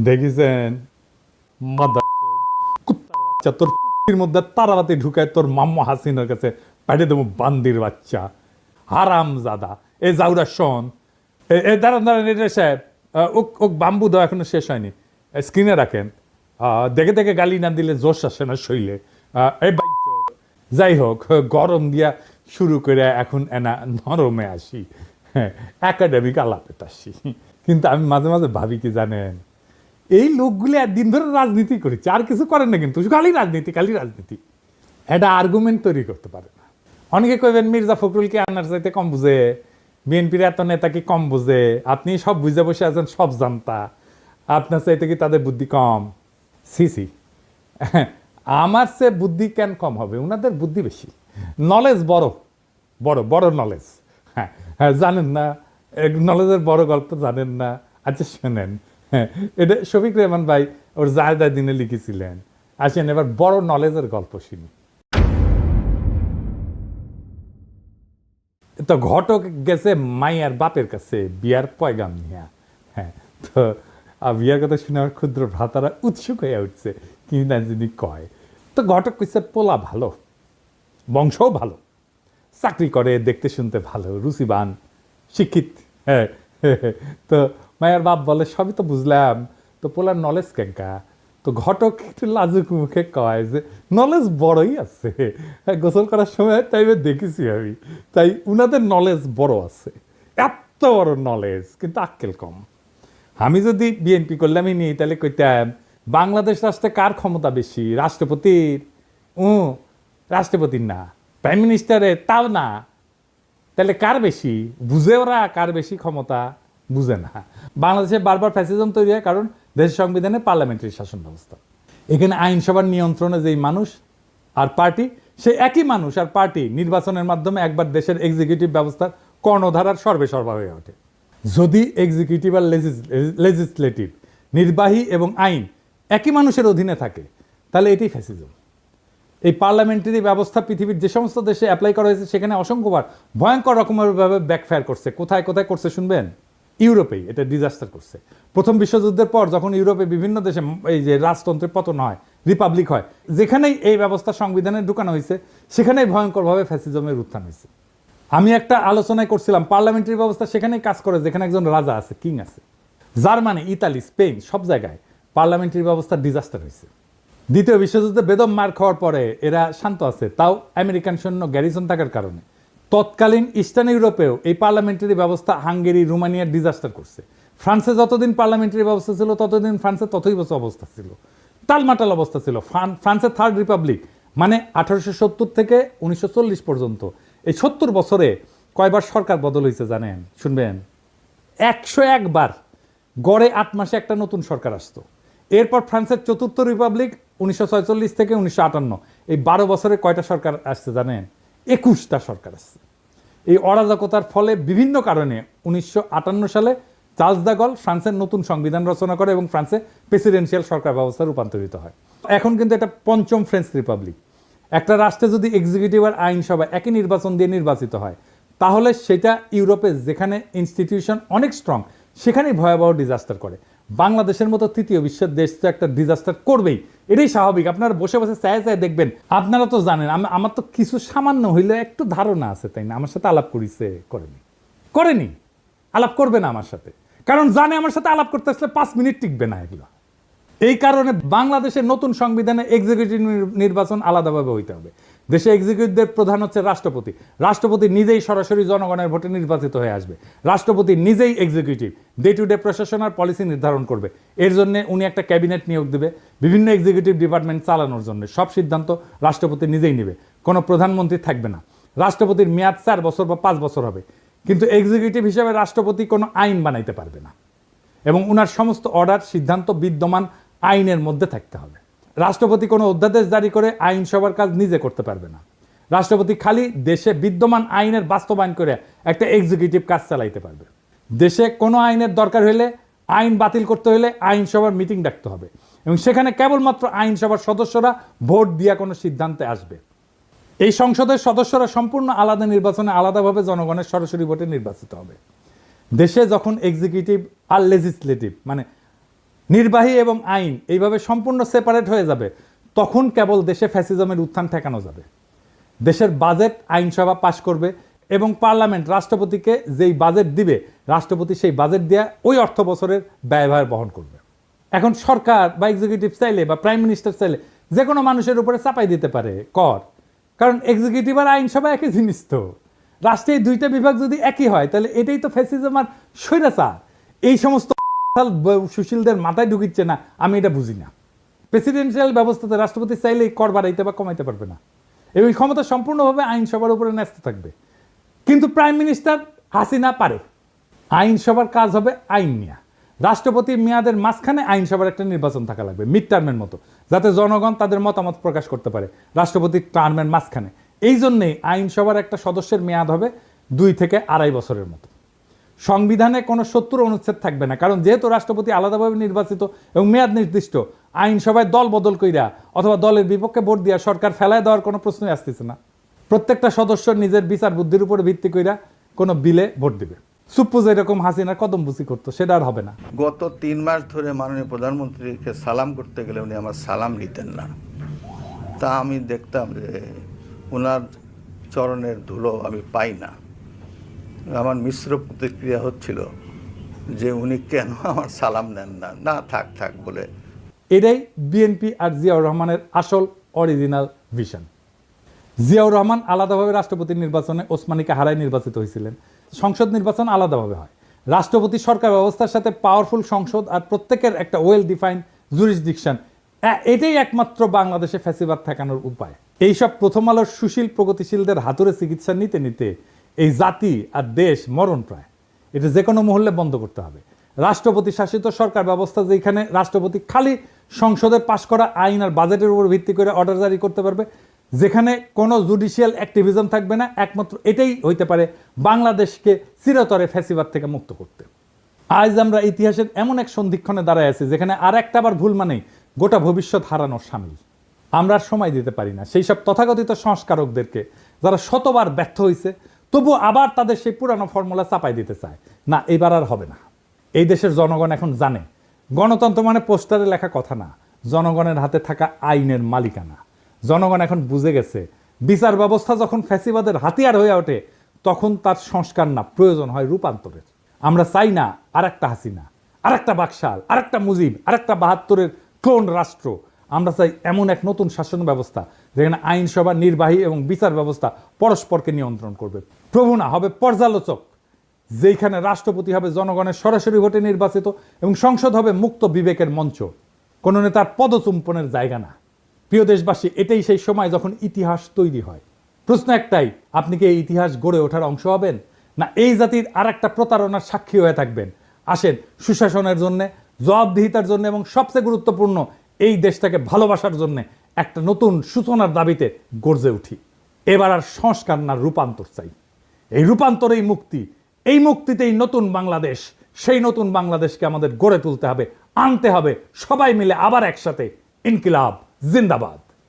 দেখিছেন mother কুত্তার বাচ্চা তোর পুটির মধ্যে তারাবাতি ঢুকায় তোর মাম্মা হাসিনার কাছে পাঠিয়ে দেবো বান্দির বাচ্চা হারাম জাদা এ জাউরা শোন এ দাঁড়ান দাঁড়ান এটা সাহেব ওক বাম্বু দেওয়া এখনো শেষ হয়নি স্ক্রিনে রাখেন দেখে দেখে গালি না দিলে জোশ আসে না শৈলে এই যাই হোক গরম দিয়া শুরু করে এখন এনা নরমে আসি একাডেমিক আলাপেতে আসি কিন্তু আমি মাঝে মাঝে ভাবি কি জানেন এই লোকগুলি একদিন ধরে রাজনীতি করেছে আর কিছু করেন না কিন্তু খালি রাজনীতি এটা আর্গুমেন্ট তৈরি করতে পারে না। অনেকে কইবেন মির্জা ফখরুলকে আনার চাইতে কম বুঝে, বিএনপির এত নেতা কি কম বুঝে, আপনি সব বুঝে বসে আছেন সব জানতা, আপনার চাইতে কি তাদের বুদ্ধি কম? সিসি আমার চেয়ে বুদ্ধি কেন কম হবে, ওনাদের বুদ্ধি বেশি, নলেজ বড় বড় বড় নলেজ। হ্যাঁ হ্যাঁ জানেন না নলেজের বড় গল্প জানেন না? আচ্ছা শোনেন, হ্যাঁ এটা শফিক রেহমান ভাই ওর জায়দা দিনে লিখেছিলেন। আসেন এবার বড় নলেজের গল্প শুনি। তো ঘটক গেছে মাইয়ার বাপের কাছে বিয়ার পয়গাম নিয়া। হ্যাঁ তো বিয়ার কথা শুনে আমার ক্ষুদ্র ভ্রাতারা উৎসুক হয়ে উঠছে কি না যিনি কয়। তো ঘটক কইছে পোলা ভালো, বংশও ভালো, চাকরি করে, দেখতে শুনতে ভালো, রুচিবান, শিক্ষিত। হ্যাঁ তো মায়ের বাপ বলে সবই তো বুঝলাম, তো পোলার নলেজ কেঙ্কা? তো ঘটক একটু লাজুক মুখে কয় যে নলেজ বড়ই আছে, গোসল করার সময় তাই দেখেছি আমি, তাই উনাদের নলেজ বড় আছে, এত বড় নলেজ কিন্তু আক্কেল কম। আমি যদি বিএনপি করলামই নি তাহলে কইতাম বাংলাদেশ রাষ্ট্রে কার ক্ষমতা বেশি, রাষ্ট্রপতির? রাষ্ট্রপতির না, প্রাইম মিনিস্টারের? তাও না। তাহলে কার বেশি? বুঝে ওরা কার বেশি ক্ষমতা? বুঝে না। বাংলাদেশে বারবার ফ্যাসিজম তৈরি হয় কারণ দেশের সংবিধানে পার্লামেন্টারি শাসন ব্যবস্থা, এখানে আইনসভার নিয়ন্ত্রণে যেই মানুষ আর পার্টি, সেই একই মানুষ আর পার্টি নির্বাচনের মাধ্যমে একবার দেশের এক্সিকিউটিভ ব্যবস্থার কর্ণধারার সর্বেসর্বা হয়ে ওঠে। যদি এক্সিকিউটিভ আর লেজিসলেটিভ, নির্বাহী এবং আইন একই মানুষের অধীনে থাকে তাহলে এটাই ফ্যাসিজম। এই পার্লামেন্টারি ব্যবস্থা পৃথিবীর যে সমস্ত দেশে অ্যাপ্লাই করা হয়েছে সেখানে অসংখ্যবার ভয়ঙ্কর রকমেরভাবে ব্যাকফায়ার করছে। কোথায় কোথায় করছে শুনবেন? ইউরোপেই এটা ডিজাস্টার করছে। প্রথম বিশ্বযুদ্ধের পর যখন ইউরোপে বিভিন্ন দেশে এই যে রাজতন্ত্রের পতন হয়, রিপাবলিক হয়, যেখানেই এই ব্যবস্থা সংবিধানে ঢুকানো হয়েছে সেখানেই ভয়ঙ্করভাবে ফ্যাসিজমের উত্থান হয়েছে। আমি একটা আলোচনায় করছিলাম পার্লামেন্টারি ব্যবস্থা সেখানেই কাজ করে যেখানে একজন রাজা আছে, কিং আছে। জার্মানি, ইতালি, স্পেন সব জায়গায় পার্লামেন্টারি ব্যবস্থা ডিজাস্টার হয়েছে। দ্বিতীয় বিশ্বযুদ্ধে বেদম মার খাওয়ার পরে এরা শান্ত আছে, তাও আমেরিকান সৈন্য গ্যারিসন থাকার কারণে। তৎকালীন ইস্টার্ন ইউরোপেও এই পার্লামেন্টারি ব্যবস্থা হাঙ্গেরি, রোমানিয়ার ডিজাস্টার করছে। ফ্রান্সে যতদিন পার্লামেন্টারি ব্যবস্থা ছিল ততদিন ফ্রান্সে ততই বছর অবস্থা ছিল, টালমাটাল অবস্থা ছিল। ফ্রান্সের থার্ড রিপাবলিক মানে 1870 থেকে 1940 পর্যন্ত, এই 70 বছরে কয়বার সরকার বদল হয়েছে জানেন? শুনবেন, 101 বার। গড়ে 8 মাসে একটা নতুন সরকার আসতো। এরপর ফ্রান্সের চতুর্থ রিপাবলিক 1946 থেকে 1958, এই 12 বছরে কয়টা সরকার আসছে জানেন? 21টা সরকার আসছে। এই অরাজকতার ফলে বিভিন্ন কারণে 1958 সালে চার্লস দ্য গল ফ্রান্সের নতুন সংবিধান রচনা করে এবং ফ্রান্সে প্রেসিডেন্সিয়াল সরকার ব্যবস্থা রূপান্তরিত হয়। এখন কিন্তু এটা পঞ্চম ফ্রেঞ্চ রিপাবলিক। একটা রাষ্ট্রে যদি এক্সিকিউটিভ আর আইনসভা একই নির্বাচন দিয়ে নির্বাচিত হয় তাহলে সেটা ইউরোপে যেখানে ইনস্টিটিউশন অনেক স্ট্রং সেখানেই ভয়াবহ ডিজাস্টার করে। বাংলাদেশের মতো তৃতীয় বিশ্বের দেশ তো একটা ডিজাস্টার করবেই, এটাই স্বাভাবিক। আপনারা বসে বসে চায় চায় দেখবেন, আপনারা তো জানেন, আমার তো কিছু সামান্য হইলে একটু ধারণা আছে, তাই না? আমার সাথে আলাপ করেছে, করেনি, আলাপ করবে না আমার সাথে, কারণ জানে আমার সাথে আলাপ করতে আসলে 5 মিনিট টিকবে না এগুলো। এই কারণে বাংলাদেশের নতুন সংবিধানে এক্সিকিউটিভ নির্বাচন আলাদাভাবে হইতে হবে। দেশে এক্সিকিউটিভদের প্রধান হচ্ছে রাষ্ট্রপতি। রাষ্ট্রপতি নিজেই সরাসরি জনগণের ভোটে নির্বাচিত হয়ে আসবে। রাষ্ট্রপতি নিজেই এক্সিকিউটিভ, ডে টু ডে প্রশাসন আর পলিসি নির্ধারণ করবে। এর জন্য উনি একটা ক্যাবিনেট নিয়োগ দেবে বিভিন্ন এক্সিকিউটিভ ডিপার্টমেন্ট চালানোর জন্য। সব সিদ্ধান্ত রাষ্ট্রপতি নিজেই নেবে, কোনো প্রধানমন্ত্রী থাকবে না। রাষ্ট্রপতির মেয়াদ 4 বছর বা 5 বছর হবে, কিন্তু এক্সিকিউটিভ হিসেবে রাষ্ট্রপতি কোনো আইন বানাইতে পারবে না এবং উনার সমস্ত অর্ডার, সিদ্ধান্ত বিদ্যমান আইনের মধ্যে থাকতে হবে। রাষ্ট্রপতি কোনো অধ্যাদেশ জারি করে আইনসভার কাজ নিজে করতে পারবে না। রাষ্ট্রপতি খালি দেশে বিদ্যমান আইনের বাস্তবায়ন করে একটা এক্সিকিউটিভ কাজ চালাইতে পারবে। দেশে কোনো আইনের দরকার হলে, আইন বাতিল করতে হলে আইনসভার মিটিং ডাকতে হবে এবং সেখানে কেবলমাত্র আইনসভার সদস্যরা ভোট দিয়া কোনো সিদ্ধান্তে আসবে। এই সংসদের সদস্যরা সম্পূর্ণ আলাদা নির্বাচনে আলাদাভাবে জনগণের সরাসরি ভোটে নির্বাচিত হবে। দেশে যখন এক্সিকিউটিভ আর লেজিসলেটিভ মানে নির্বাহী এবং আইন এইভাবে সম্পূর্ণ সেপারেট হয়ে যাবে, তখন কেবল দেশে ফ্যাসিজমের উত্থান ঠেকানো যাবে। দেশের বাজেট আইনসভা পাশ করবে এবং পার্লামেন্ট রাষ্ট্রপতিকে যেই বাজেট দিবে, রাষ্ট্রপতি সেই বাজেট দিয়ে ওই অর্থ বছরের ব্যয়ভার বহন করবে। এখন সরকার বা এক্সিকিউটিভ চাইলে বা প্রাইম মিনিস্টার চাইলে যে কোনো মানুষের উপরে চাপাই দিতে পারে কর, কারণ এক্সিকিউটিভ আর আইনসভা একই জিনিস। তো রাষ্ট্রের দুইটা বিভাগ যদি একই হয় তাহলে এটাই তো ফ্যাসিজম আর স্বৈরাচার। এই সমস্ত সুশীলদের মাথায় ঢুকিচ্ছে না, আমি এটা বুঝি না। প্রেসিডেন্সিয়াল ব্যবস্থাতে রাষ্ট্রপতি চাইলেই কর বাড়াইতে বা কমাইতে পারবে না, এবং ক্ষমতা সম্পূর্ণভাবে আইনসভার উপরে ন্যস্ত থাকবে। কিন্তু প্রাইম মিনিস্টার হাসিনা পারে। আইনসভার কাজ হবে আইন নিয়ে। রাষ্ট্রপতির মেয়াদের মাঝখানে আইনসভার একটা নির্বাচন থাকা লাগবে, মিড টার্মের মতো, যাতে জনগণ তাদের মতামত প্রকাশ করতে পারে রাষ্ট্রপতির টার্মের মাঝখানে। এই জন্যেই আইনসভার একটা সদস্যের মেয়াদ হবে 2 থেকে 2.5 বছরের মতো। সংবিধানে কোনো 70 অনুচ্ছেদ থাকবে না, কারণ যেহেতু রাষ্ট্রপতি আলাদাভাবে নির্বাচিত এবং মেয়াদ নির্দিষ্ট, আইনসভায় দল বদল কইরা অথবা দলের বিপক্ষে ভোট দিয়া সরকার ফেলায় দেওয়ার কোনো প্রশ্নই আসতেছে না। প্রত্যেকটা সদস্য নিজের বিচার বুদ্ধির উপরে ভিত্তি কইরা কোনো বিলে ভোট দিবে। সুপ্পোজ এরকম হাসিনার কদমবুচি করতো, সেটা আর হবে না। গত 3 মাস ধরে মাননীয় প্রধানমন্ত্রীকে সালাম করতে গেলে উনি আমার সালাম নিতেন না। তা আমি দেখতাম যে ওনার চরণের ধুলো আমি পাই না। আমার মিশ্র প্রতিক্রিয়া হচ্ছিল যে উনি কেন আমার সালাম নেন না, না থাক থাক বলে। এটাই বিএনপি আর জিয়াউর রহমানের আসল অরিজিনাল ভিশন। জিয়াউর রহমান আলাদাভাবে রাষ্ট্রপতি নির্বাচনে ওসমানীকে হারায় নির্বাচিত হয়েছিলেন। সংসদ নির্বাচন আলাদাভাবে হয়। রাষ্ট্রপতি সরকার ব্যবস্থার সাথে পাওয়ারফুল সংসদ আর প্রত্যেকের একটা ওয়েল ডিফাইন্ড জুরিসডিকশন, এটাই একমাত্র বাংলাদেশে ফ্যাসিবাদ ঠেকানোর উপায়। এইসব প্রথম আলোর সুশীল প্রগতিশীলদের হাতুড়ে চিকিৎসা নিতে নিতে এই জাতি আর দেশ মরণ প্রায়। এটা যে কোনো মহল্লে বন্ধ করতে হবে। রাষ্ট্রপতি শাসিত সরকার ব্যবস্থা, যেখানে রাষ্ট্রপতি খালি সংসদে পাশ করা আইন আর বাজেটের উপর ভিত্তি করে অর্ডার জারি করতে পারবে, যেখানে কোনো জুডিশিয়াল অ্যাক্টিভিজম থাকবে না, একমাত্র এটাই হইতে পারে বাংলাদেশকে চিরতরে ফ্যাসিবাদ থেকে মুক্ত করতে। আজ আমরা ইতিহাসের এমন এক সন্ধিক্ষণে দাঁড়ায় আছি যেখানে আর একটা বার ভুল মানেই গোটা ভবিষ্যৎ হারানোর সামিল। আমরা আর সময় দিতে পারি না সেই সব তথাকথিত সংস্কারকদেরকে, যারা শতবার ব্যর্থ হয়েছে তবু আবার তাদের সেই পুরানো ফর্মুলা চাপাই দিতে চায়। না, এবার আর হবে না। এই দেশের জনগণ এখন জানে গণতন্ত্র মানে পোস্টারে লেখা কথা না, জনগণের হাতে থাকা আইনের মালিকানা। জনগণ এখন বুঝে গেছে বিচার ব্যবস্থা যখন ফ্যাসিবাদের হাতিয়ার হয়ে ওঠে, তখন তার সংস্কার না, প্রয়োজন হয় রূপান্তরের। আমরা চাই না আরেকটা হাসিনা, আরেকটা বাকশাল, আরেকটা মুজিব, আরেকটা 72-এর ক্লোন রাষ্ট্র। আমরা চাই এমন এক নতুন শাসন ব্যবস্থা যেখানে আইনসভা, নির্বাহী এবং বিচার ব্যবস্থা পরস্পরকে নিয়ন্ত্রণ করবে। প্রভু না, হবে পর্যালোচক, যেখানে রাষ্ট্রপতি হবে জনগণের সরাসরি ভোটে নির্বাচিত এবং সংসদ হবে মুক্ত বিবেকের মঞ্চ, কোনো নেতার পদচুম্বনের জায়গা না। প্রিয় দেশবাসী, এটাই সেই সময় যখন ইতিহাস তৈরি হয়। প্রশ্ন একটাই, আপনি কি এই ইতিহাস গড়ে ওঠার অংশ হবেন, না এই জাতির আর একটা প্রতারণার সাক্ষী হয়ে থাকবেন? আসেন সুশাসনের জন্য, জবাবদিহিতার জন্য এবং সবচেয়ে গুরুত্বপূর্ণ এই দেশটাকে ভালোবাসার জন্য একটা নতুন সূচনার দাবিতে গর্জে উঠি। এবার আর সংস্কার না, রূপান্তর চাই। এই রূপান্তরেই মুক্তি, এই মুক্তিতেই নতুন বাংলাদেশ। সেই নতুন বাংলাদেশকে আমাদের গড়ে তুলতে হবে, আনতে হবে সবাই মিলে আবার একসাথে। ইনকিলাব জিন্দাবাদ।